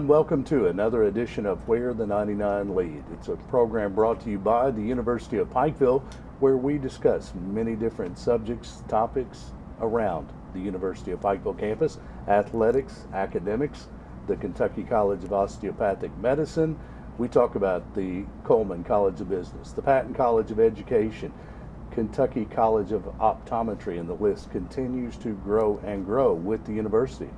everyone. Welcome to another edition of Where the 99 Lead. It's a program brought to you by the University of Pikeville, where we discuss many different subjects, topics around the University of Pikeville campus: athletics, academics, the Kentucky College of Osteopathic Medicine. We talk about the Coleman College of Business, the Patton College of Education, Kentucky College of Optometry, and the list continues to grow and grow with the university.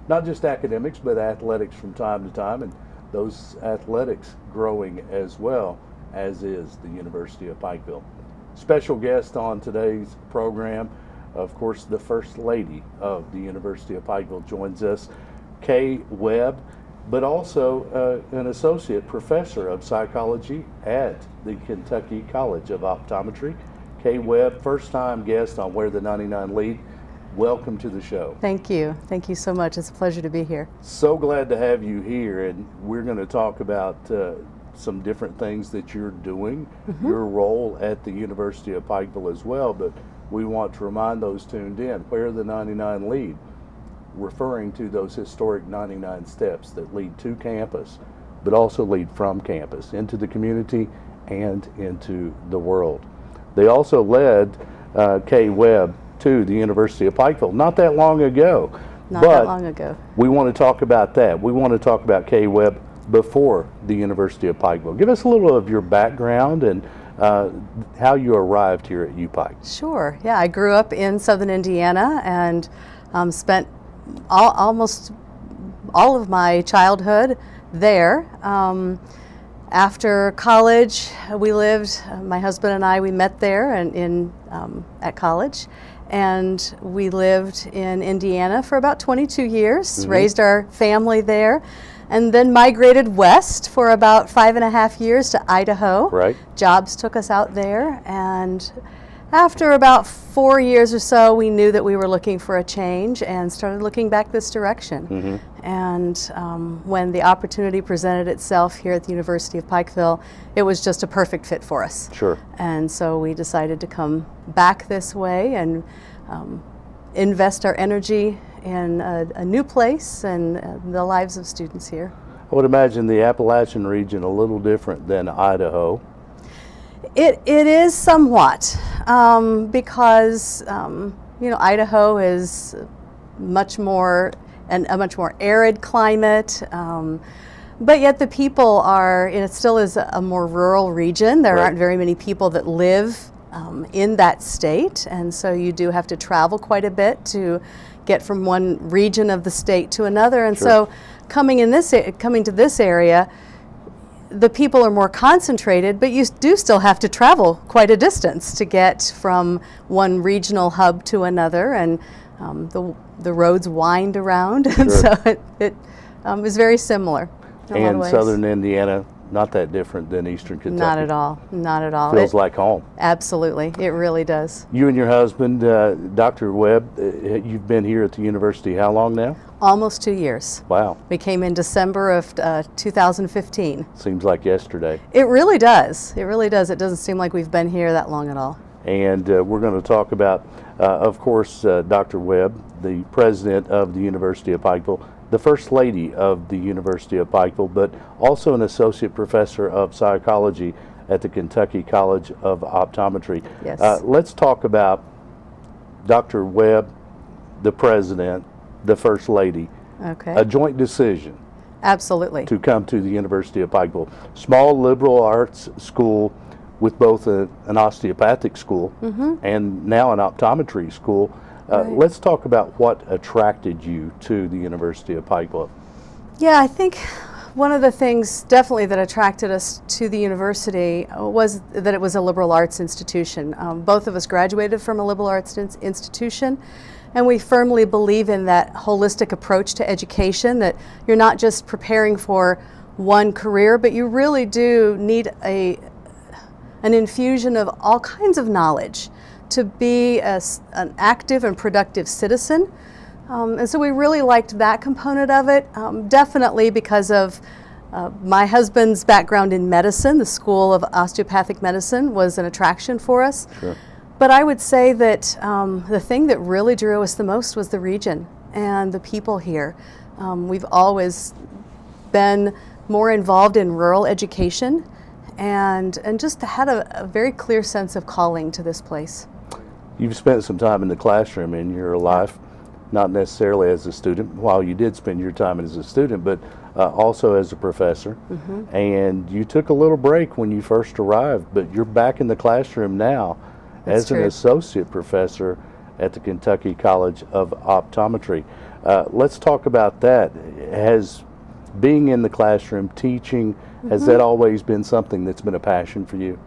Not just academics, but athletics from time to time, and those athletics growing as well, as is the University of Pikeville. Special guest on today's program, of course, the First Lady of the University of Pikeville joins us, Kay Webb, but also an associate professor of psychology at the Kentucky College of Optometry. Kay Webb, first-time guest on Where the 99 Lead. Welcome to the show. Thank you. Thank you so much. It's a pleasure to be here. So glad to have you here, and we're going to talk about some different things that you're doing, your role at the University of Pikeville as well, but we want to remind those tuned in, Where the 99 Lead, referring to those historic 99 steps that lead to campus, but also lead from campus into the community and into the world. They also led Kay Webb to the University of Pikeville not that long ago. Not that long ago. We want to talk about that. We want to talk about Kay Webb before the University of Pikeville. Give us a little of your background and how you arrived here at UPike. Sure. Yeah, I grew up in southern Indiana and spent almost all of my childhood there. After college, we lived, my husband and I, we met there and at college. And we lived in Indiana for about 22 years, raised our family there, and then migrated west for about 5.5 years to Idaho. Right. Jobs took us out there, and after about 4 years or so, we knew that we were looking for a change and started looking back this direction. And when the opportunity presented itself here at the University of Pikeville, it was just a perfect fit for us. Sure. And so we decided to come back this way and invest our energy in a new place and the lives of students here. I would imagine the Appalachian region a little different than Idaho. It is somewhat because Idaho is much more a much more arid climate, but yet the people are, it still is a more rural region. There aren't very many people that live in that state, and so you do have to travel quite a bit to get from one region of the state to another. And so coming to this area, the people are more concentrated, but you do still have to travel quite a distance to get from one regional hub to another, and the roads wind around, and so it is very similar in a lot of ways. Southern Indiana, not that different than Eastern Kentucky. Not at all. Not at all. Feels like home. Absolutely. It really does. You and your husband, Dr. Webb, you've been here at the university how long now? Almost 2 years. Wow. We came in December of 2015. Seems like yesterday. It really does. It really does. It doesn't seem like we've been here that long at all. And we're going to talk about, of course, Dr. Webb, the president of the University of Pikeville, the First Lady of the University of Pikeville, but also an associate professor of psychology at the Kentucky College of Optometry. Yes. Let's talk about Dr. Webb, the president, the First Lady. Okay. A joint decision. Absolutely. To come to the University of Pikeville. Small liberal arts school with both an osteopathic school and now an optometry school. Let's talk about what attracted you to the University of Pikeville. Yeah, I think one of the things definitely that attracted us to the university was that it was a liberal arts institution. Both of us graduated from a liberal arts institution, and we firmly believe in that holistic approach to education, that you're not just preparing for one career, but you really do need an infusion of all kinds of knowledge to be an active and productive citizen. And so we really liked that component of it, definitely because of my husband's background in medicine. The School of Osteopathic Medicine was an attraction for us. Sure. But I would say that the thing that really drew us the most was the region and the people here. We've always been more involved in rural education and just had a very clear sense of calling to this place. You've spent some time in the classroom in your life, not necessarily as a student, while you did spend your time as a student, but also as a professor. And you took a little break when you first arrived, but you're back in the classroom now as an associate professor at the Kentucky College of Optometry. Let's talk about that. Has being in the classroom, teaching, has that always been something that's been a passion for you?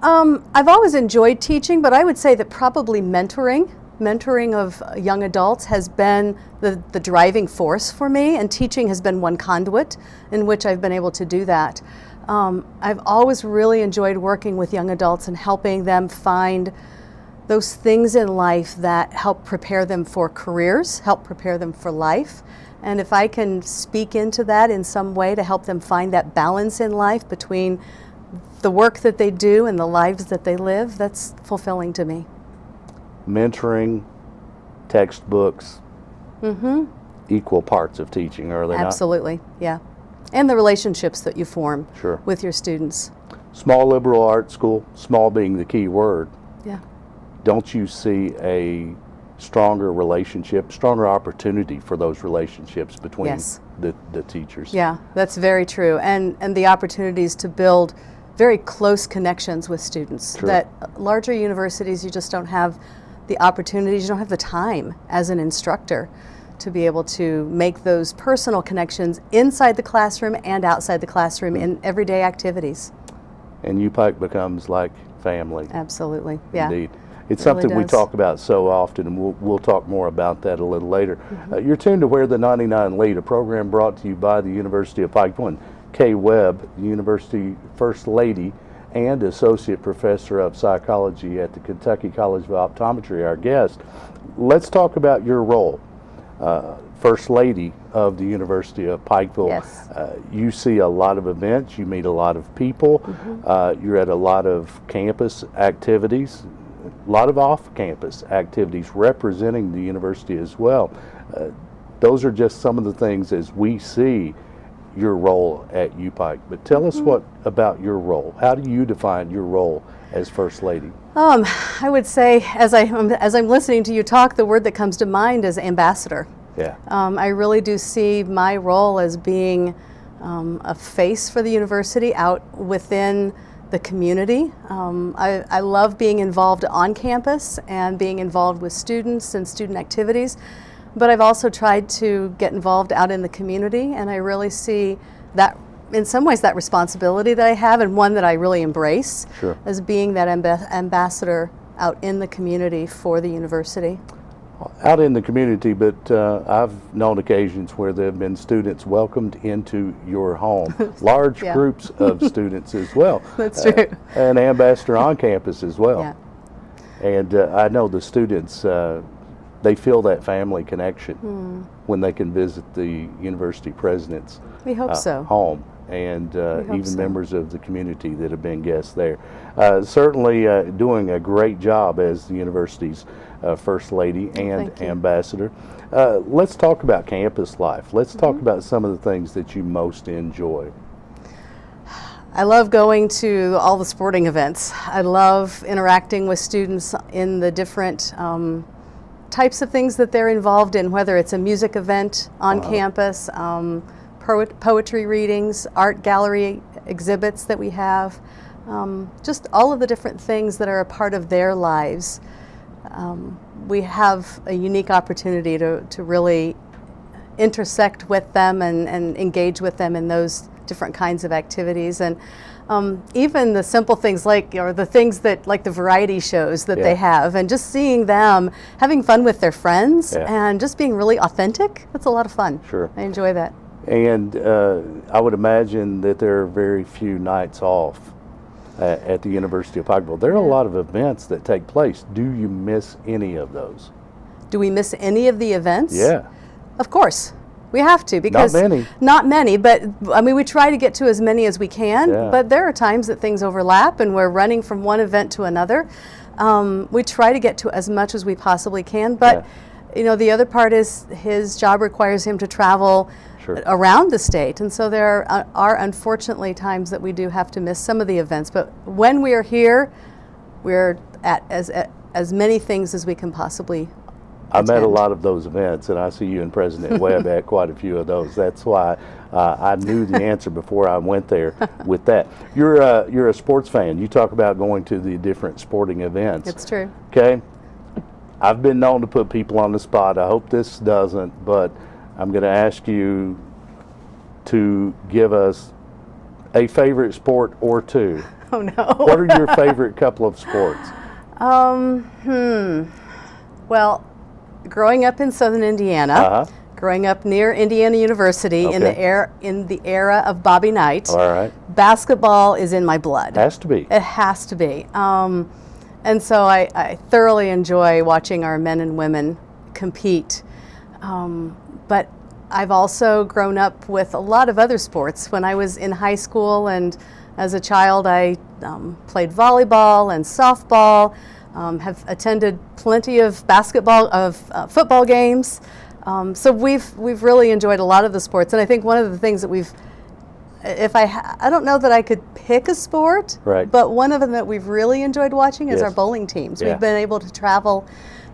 I've always enjoyed teaching, but I would say that probably mentoring of young adults has been the driving force for me, and teaching has been one conduit in which I've been able to do that. I've always really enjoyed working with young adults and helping them find those things in life that help prepare them for careers, help prepare them for life. And if I can speak into that in some way to help them find that balance in life between the work that they do and the lives that they live, that's fulfilling to me. Mentoring, textbooks, equal parts of teaching, are they not? Absolutely, yeah. And the relationships that you form Sure. with your students. Small liberal arts school, small being the key word. Yeah. Don't you see a stronger relationship, stronger opportunity for those relationships between Yes. the teachers? Yeah, that's very true. And the opportunities to build very close connections with students. Sure. That larger universities, you just don't have the opportunities, you don't have the time as an instructor to be able to make those personal connections inside the classroom and outside the classroom in everyday activities. And UPike becomes like family. Absolutely, yeah. Indeed. It's It really something we does. talk about so often, and we'll talk more about that a little later. You're tuned to Where the 99 Lead, a program brought to you by the University of Pikeville. Kay Webb, the University First Lady and Associate Professor of Psychology at the Kentucky College of Optometry, our guest. Let's talk about your role. First Lady of the University of Pikeville. Yes. You see a lot of events, you meet a lot of people, you're at a lot of campus activities, a lot of off-campus activities representing the university as well. Those are just some of the things as we see your role at UPike. But tell us what about your role. How do you define your role as First Lady? I would say, as I'm listening to you talk, the word that comes to mind is ambassador. Yeah. I really do see my role as being a face for the university out within the community. I love being involved on campus and being involved with students and student activities, but I've also tried to get involved out in the community, and I really see that, in some ways, that responsibility that I have, and one that I really embrace, Sure. as being that ambassador out in the community for the university. Out in the community, but I've known occasions where there have been students welcomed into your home, large Yeah. groups of students as well. That's true. An ambassador on campus as well. Yeah. And I know the students, they feel that family connection when they can visit the university president's We hope so. home, and even so. members of the community that have been guests there. Certainly doing a great job as the university's First Lady and Thank you. ambassador. Let's talk about campus life. Let's talk about some of the things that you most enjoy. I love going to all the sporting events. I love interacting with students in the different types of things that they're involved in, whether it's a music event on campus, poetry readings, art gallery exhibits that we have, just all of the different things that are a part of their lives. We have a unique opportunity to really intersect with them and engage with them in those different kinds of activities, and even the simple things like the variety shows that they have, and just seeing them having fun with their friends and just being really authentic. That's a lot of fun. Sure. I enjoy that. And I would imagine that there are very few nights off at the University of Pikeville. There are a lot of events that take place. Do you miss any of those? Do we miss any of the events? Yeah. Of course. We have to, because Not many. but I mean, we try to get to as many as we can, Yeah. but there are times that things overlap and we're running from one event to another. We try to get to as much as we possibly can, but you know, the other part is his job requires him to travel Sure. around the state. And so there are unfortunately times that we do have to miss some of the events. But when we are here, we're at as many things as we can possibly I met a attend. lot of those events, and I see you and President Webb at quite a few of those. That's why I knew the answer before I went there with that. You're a sports fan. You talk about going to the different sporting events. It's true. Okay. I've been known to put people on the spot. I hope this doesn't, but I'm going to ask you to give us a favorite sport or two. Oh no. What are your favorite couple of sports? Well, growing up in southern Indiana, growing up near Indiana University in the era of Bobby Knight, All right. basketball is in my blood. Has to be. It has to be. And so I thoroughly enjoy watching our men and women compete. But I've also grown up with a lot of other sports. When I was in high school and as a child, I played volleyball and softball, have attended plenty of football games. So we've really enjoyed a lot of the sports. And I think one of the things that I don't know that I could pick a sport, Right. but one of them that we've really enjoyed watching is Yes. our bowling teams. Yeah. We've been able to travel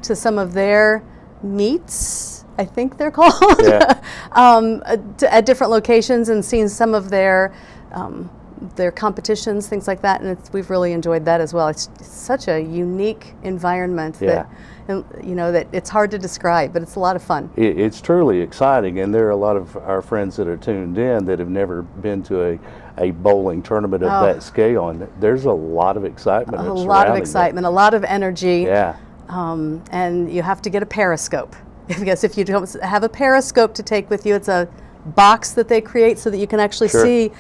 to some of their meets, I think they're called, Yeah. at different locations and seen some of their competitions, things like that, and we've really enjoyed that as well. It's such a unique environment that it's hard to describe, but it's a lot of fun. It's truly exciting, and there are a lot of our friends that are tuned in that have never been to a bowling tournament of that scale, and there's a lot of excitement. A lot of excitement, a lot of energy. Yeah. And you have to get a periscope. Because if you don't have a periscope to take with you, it's a box that they create so that you can actually Sure. see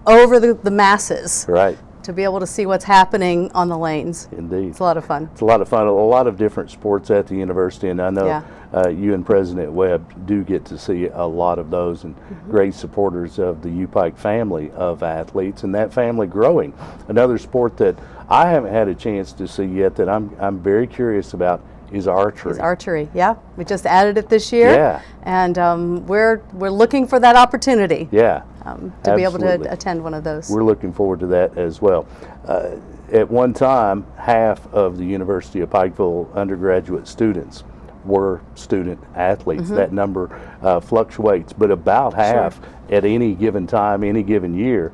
over the masses. Right. To be able to see what's happening on the lanes. Indeed. It's a lot of fun. It's a lot of fun. A lot of different sports at the university, and I know you and President Webb do get to see a lot of those, and great supporters of the U-Pike family of athletes, and that family growing. Another sport that I haven't had a chance to see yet that I'm very curious about is archery. Is archery, yeah. We just added it this year. Yeah. And we're looking for that opportunity. Yeah. To be able to Absolutely. attend one of those. We're looking forward to that as well. At one time, half of the University of Pikeville undergraduate students were student athletes. That number fluctuates, but about half at any given time, any given year,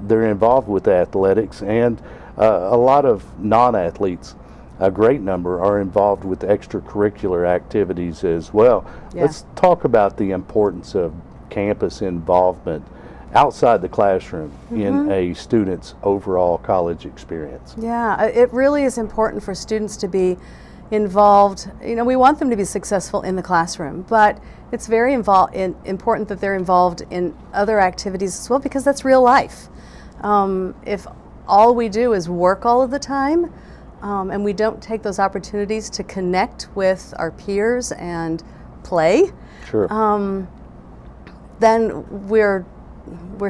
they're involved with athletics, and a lot of non-athletes, a great number, are involved with extracurricular activities as well. Yeah. Let's talk about the importance of campus involvement outside the classroom in a student's overall college experience. Yeah, it really is important for students to be involved. You know, we want them to be successful in the classroom, but it's very important that they're involved in other activities as well, because that's real life. If all we do is work all of the time, and we don't take those opportunities to connect with our peers and play, Sure. then we're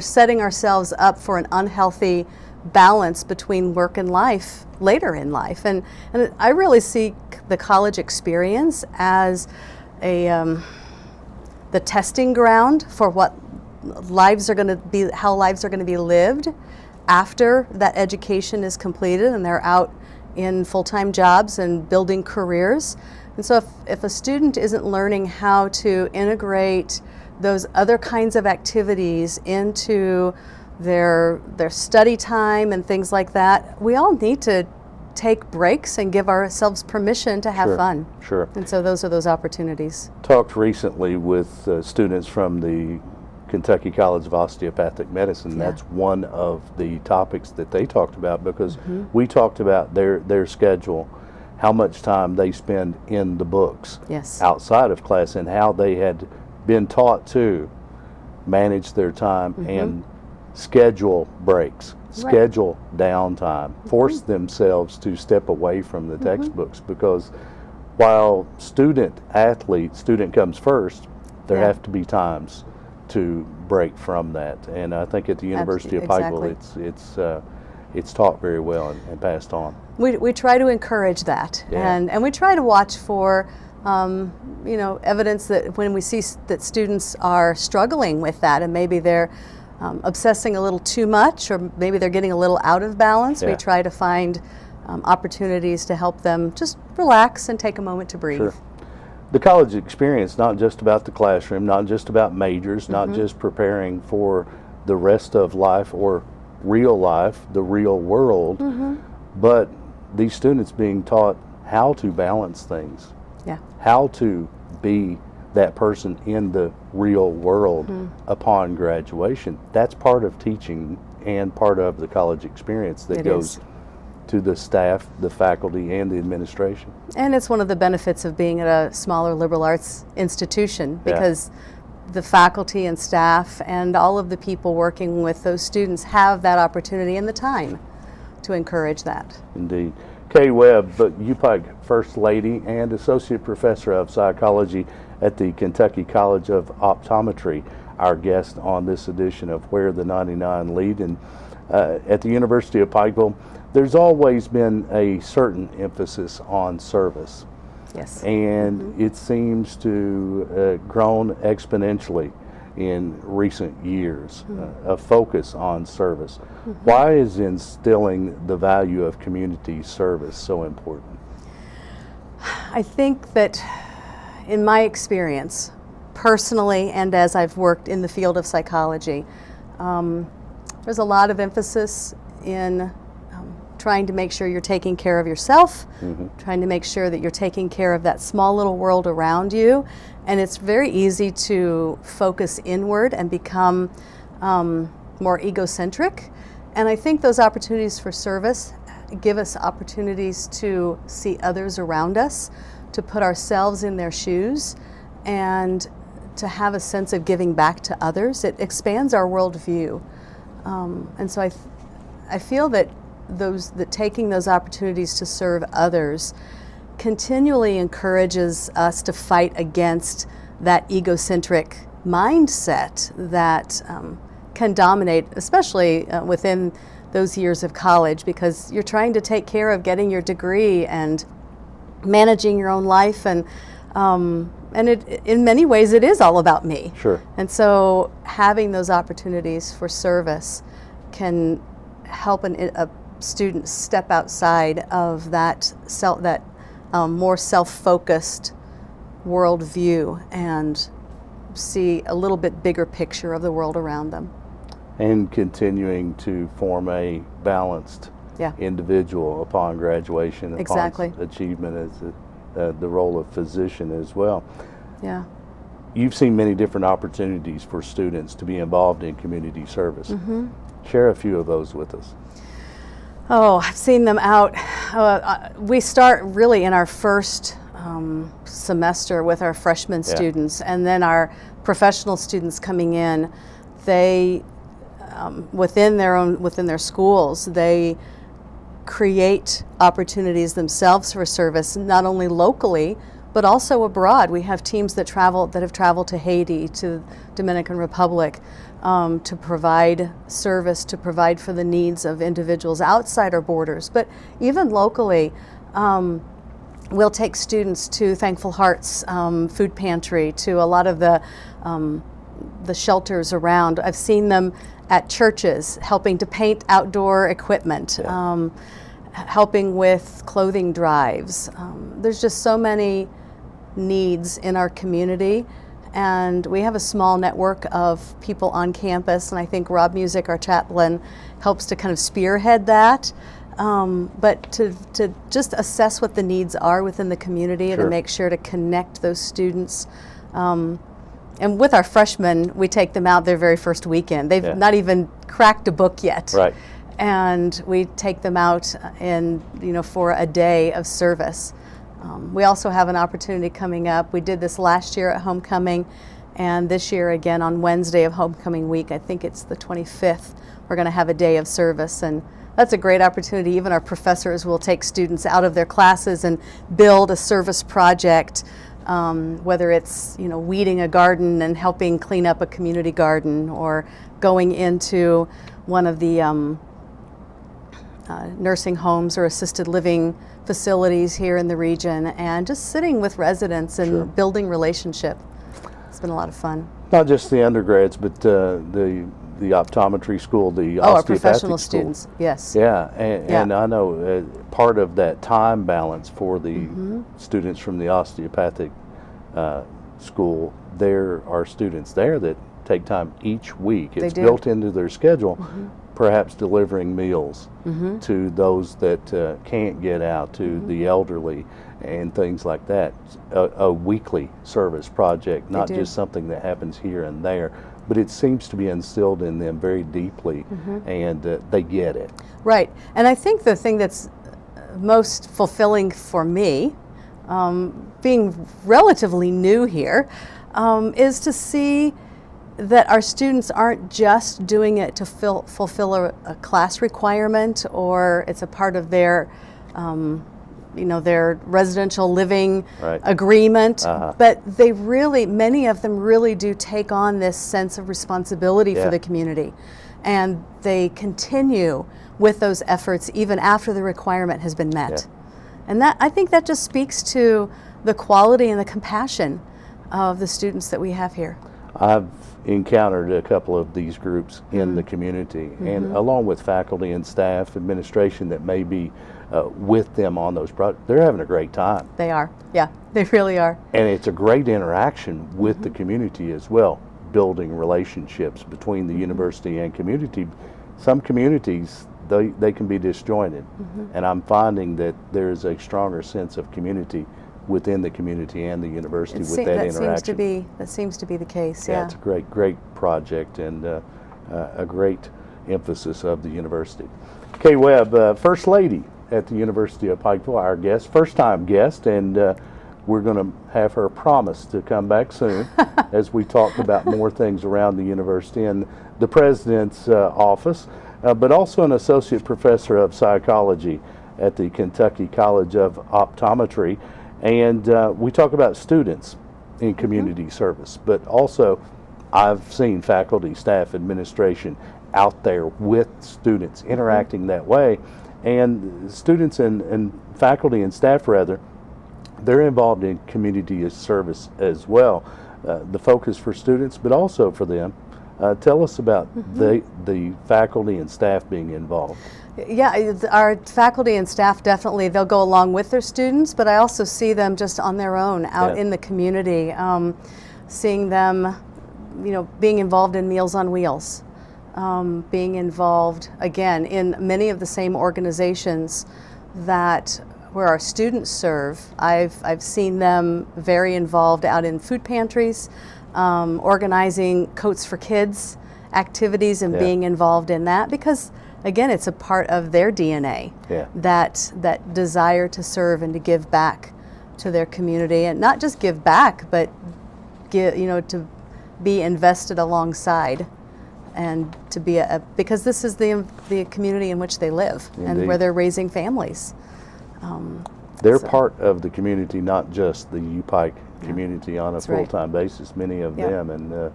setting ourselves up for an unhealthy balance between work and life later in life. And I really see the college experience as the testing ground for what lives are going to be, how lives are going to be lived after that education is completed and they're out in full-time jobs and building careers. And so if a student isn't learning how to integrate those other kinds of activities into their study time and things like that, we all need to take breaks and give ourselves permission to have fun. Sure. And so those are those opportunities. Talked recently with students from the Kentucky College of Osteopathic Medicine. Yeah. That's one of the topics that they talked about, because we talked about their schedule, how much time they spend in the books outside of class, and how they had been taught to manage their time and schedule breaks, schedule downtime, force themselves to step away from the textbooks, because while student comes first, there have to be times to break from that. And I think at the University of Pikeville, it's taught very well and passed on. We try to encourage that, Yeah. and we try to watch for evidence that when we see that students are struggling with that, and maybe they're obsessing a little too much, or maybe they're getting a little out of balance, we try to find opportunities to help them just relax and take a moment to breathe. Sure. The college experience, not just about the classroom, not just about majors, not just preparing for the rest of life or real life, the real world, but these students being taught how to balance things, how to be that person in the real world upon graduation. That's part of teaching and part of the college experience that goes to the staff, the faculty, and the administration. And it's one of the benefits of being at a smaller liberal arts institution, because the faculty and staff and all of the people working with those students have that opportunity and the time to encourage that. Indeed. Kay Webb, UPike First Lady and Associate Professor of Psychology at the Kentucky College of Optometry, our guest on this edition of Where the 99 Lead. And at the University of Pikeville, there's always been a certain emphasis on service. Yes. And it seems to grown exponentially in recent years, a focus on service. Why is instilling the value of community service so important? I think that in my experience, personally, and as I've worked in the field of psychology, there's a lot of emphasis in trying to make sure you're taking care of yourself, trying to make sure that you're taking care of that small little world around you. And it's very easy to focus inward and become more egocentric. And I think those opportunities for service give us opportunities to see others around us, to put ourselves in their shoes, and to have a sense of giving back to others. It expands our worldview. And so I feel that taking those opportunities to serve others continually encourages us to fight against that egocentric mindset that can dominate, especially within those years of college, because you're trying to take care of getting your degree and managing your own life, and in many ways it is all about me. Sure. And so having those opportunities for service can help a student step outside of that more self-focused worldview and see a little bit bigger picture of the world around them. And continuing to form a balanced individual upon graduation, upon achievement as the role of physician as well. Yeah. You've seen many different opportunities for students to be involved in community service. Share a few of those with us. Oh, I've seen them out. We start really in our first semester with our freshman students, and then our professional students coming in. They, within their schools, they create opportunities themselves for service, not only locally but also abroad. We have teams that have traveled to Haiti, to Dominican Republic, to provide service, to provide for the needs of individuals outside our borders. But even locally, we'll take students to Thankful Hearts food pantry, to a lot of the shelters around. I've seen them at churches helping to paint outdoor equipment, helping with clothing drives. There's just so many needs in our community, and we have a small network of people on campus, and I think Rob Music, our chaplain, helps to kind of spearhead that. But to just assess what the needs are within the community and to make sure to connect those students. And with our freshmen, we take them out their very first weekend. They've not even cracked a book yet. Right. And we take them out for a day of service. We also have an opportunity coming up. We did this last year at homecoming, and this year again on Wednesday of homecoming week. I think it's the 25th. We're going to have a day of service, and that's a great opportunity. Even our professors will take students out of their classes and build a service project, whether it's weeding a garden and helping clean up a community garden, or going into one of the nursing homes or assisted living facilities here in the region, and just sitting with residents and Sure. building relationship. It's been a lot of fun. Not just the undergrads, but the optometry school, the Oh, our osteopathic professional school. students, yes. Yeah, and I know part of that time balance for the Mm-hmm. students from the osteopathic school, there are students there that take time each week. It's do. built into their schedule, perhaps delivering meals to those that can't get out, to the elderly and things like that. A weekly service project, not do. just something that happens here and there, but it seems to be instilled in them very deeply, and they get it. Right, and I think the thing that's most fulfilling for me, being relatively new here, is to see that our students aren't just doing it to fulfill a class requirement, or it's a part of their their residential living Right. agreement, but they really, many of them really do take on this sense of responsibility Yeah. for the community, and they continue with those efforts even after the requirement has been met. And that, I think that just speaks to the quality and the compassion of the students that we have here. I've encountered a couple of these groups in the community, and along with faculty and staff, administration that may be with them on those projects, they're having a great time. They are, yeah, they really are. And it's a great interaction with the community as well, building relationships between the university and community. Some communities, they can be disjointed, and I'm finding that there's a stronger sense of community within the community and the university with that interaction. That seems to be the case, Yeah, yeah. it's a great project, and a great emphasis of the university. Kay Webb, First Lady at the University of Pikeville, our guest, first-time guest, and we're going to have her promise to come back soon as we talk about more things around the university and the president's office, but also an associate professor of psychology at the Kentucky College of Optometry. And we talk about students in community service, but also I've seen faculty, staff, administration out there with students interacting that way. And students and faculty and staff, rather, they're involved in community service as well. The focus for students, but also for them. Tell us about the faculty and staff being involved. Yeah, our faculty and staff definitely, they'll go along with their students, but I also see them just on their own out in the community, seeing them, being involved in Meals on Wheels, being involved, again, in many of the same organizations where our students serve. I've seen them very involved out in food pantries, organizing Coats for Kids activities and being involved in that, because again, it's a part of their DNA, that desire to serve and to give back to their community, and not just give back, but to be invested alongside, and to be because this is the community in which they live. Indeed. And where they're raising families. They're part of the community, not just the UPike community on a full-time basis. Many of them, and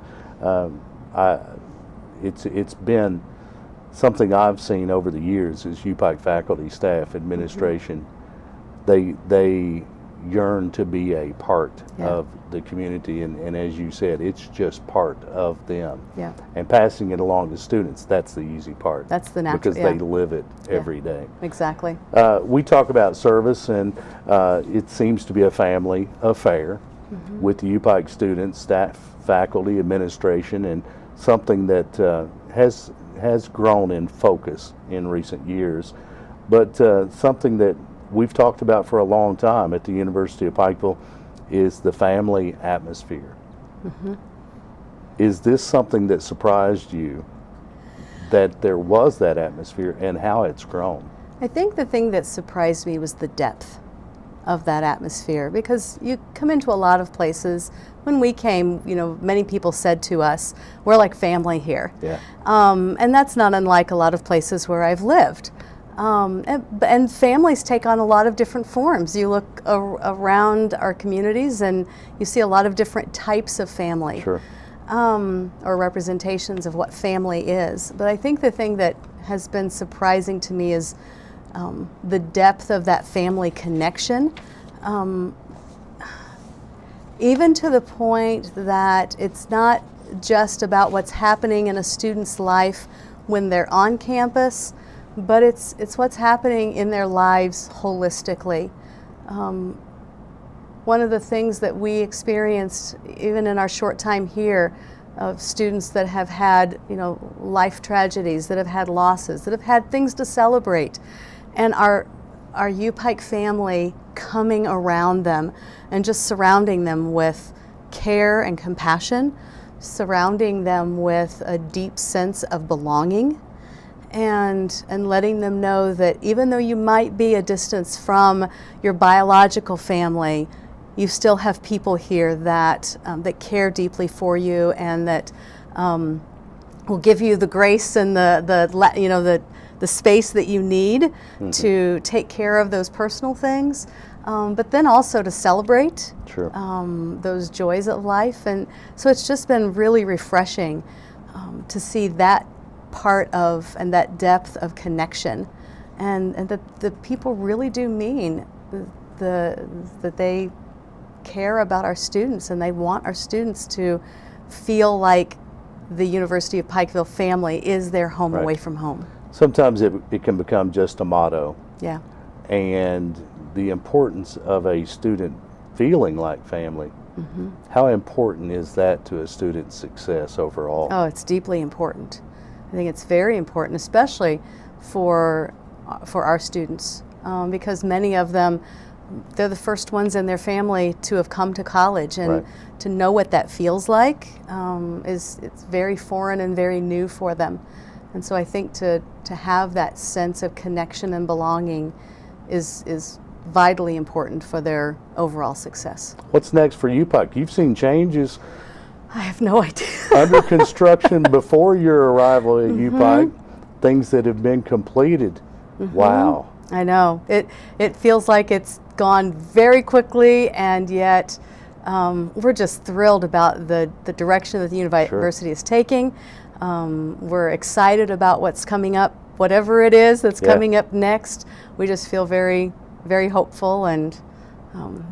it's been something I've seen over the years is UPike faculty, staff, administration, they yearn to be a part of the community, and as you said, it's just part of them. Yeah. And passing it along to students, that's the easy part. That's the natural, because they live it every day. Exactly. We talk about service, and it seems to be a family affair with the UPike students, staff, faculty, administration, and something that has grown in focus in recent years, but something that we've talked about for a long time at the University of Pikeville is the family atmosphere. Is this something that surprised you, that there was that atmosphere, and how it's grown? I think the thing that surprised me was the depth of that atmosphere, because you come into a lot of places. When we came, many people said to us, we're like family here. Yeah. And that's not unlike a lot of places where I've lived. And families take on a lot of different forms. You look around our communities and you see a lot of different types of family. Sure. or representations of what family is. But I think the thing that has been surprising to me is the depth of that family connection. Even to the point that it's not just about what's happening in a student's life when they're on campus, but it's what's happening in their lives holistically. One of the things that we experienced, even in our short time here, of students that have had, life tragedies, that have had losses, that have had things to celebrate, and our U-Pike family coming around them and just surrounding them with care and compassion, surrounding them with a deep sense of belonging, and letting them know that even though you might be a distance from your biological family, you still have people here that care deeply for you, and that will give you the grace and the space that you need to take care of those personal things, but then also to celebrate those joys of life. And so it's just been really refreshing to see that part of and that depth of connection, and that the people really do mean that they care about our students, and they want our students to feel like the University of Pikeville family is their home away from home. Sometimes it can become just a motto. Yeah. And the importance of a student feeling like family. How important is that to a student's success overall? Oh, it's deeply important. I think it's very important, especially for our students, because many of them, they're the first ones in their family to have come to college, and to know what that feels like it's very foreign and very new for them. And so I think to have that sense of connection and belonging is vitally important for their overall success. What's next for U-Pike? You've seen changes. I have no idea. Under construction before your arrival at U-Pike, things that have been completed. Wow. I know. It feels like it's gone very quickly, and yet we're just thrilled about the direction that the university is taking. We're excited about what's coming up, whatever it is that's coming up next. We just feel very, very hopeful, and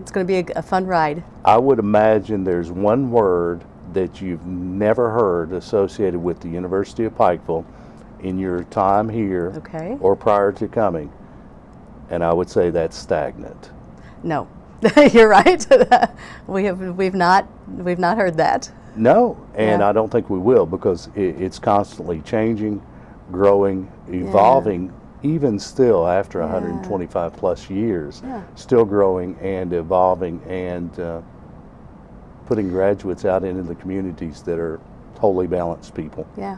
it's going to be a fun ride. I would imagine there's one word that you've never heard associated with the University of Pikeville in your time here or prior to coming, and I would say that's stagnant. No, you're right. we've not heard that. No, and I don't think we will, because it's constantly changing, growing, evolving, even still after 125 plus years, still growing and evolving, and putting graduates out into the communities that are wholly balanced people. Yeah,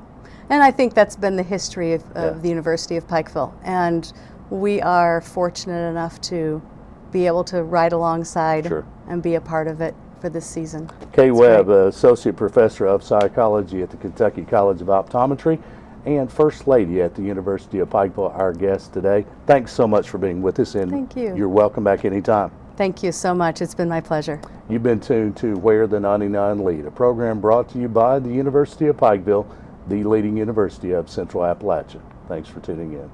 and I think that's been the history of the University of Pikeville, and we are fortunate enough to be able to ride alongside and be a part of it for this season. Kay Webb, Associate Professor of Psychology at the Kentucky College of Optometry and First Lady at the University of Pikeville, our guest today. Thanks so much for being with us, and thank you. You're welcome back anytime. Thank you so much. It's been my pleasure. You've been tuned to Where the 99 Lead, a program brought to you by the University of Pikeville, the leading university of Central Appalachia. Thanks for tuning in.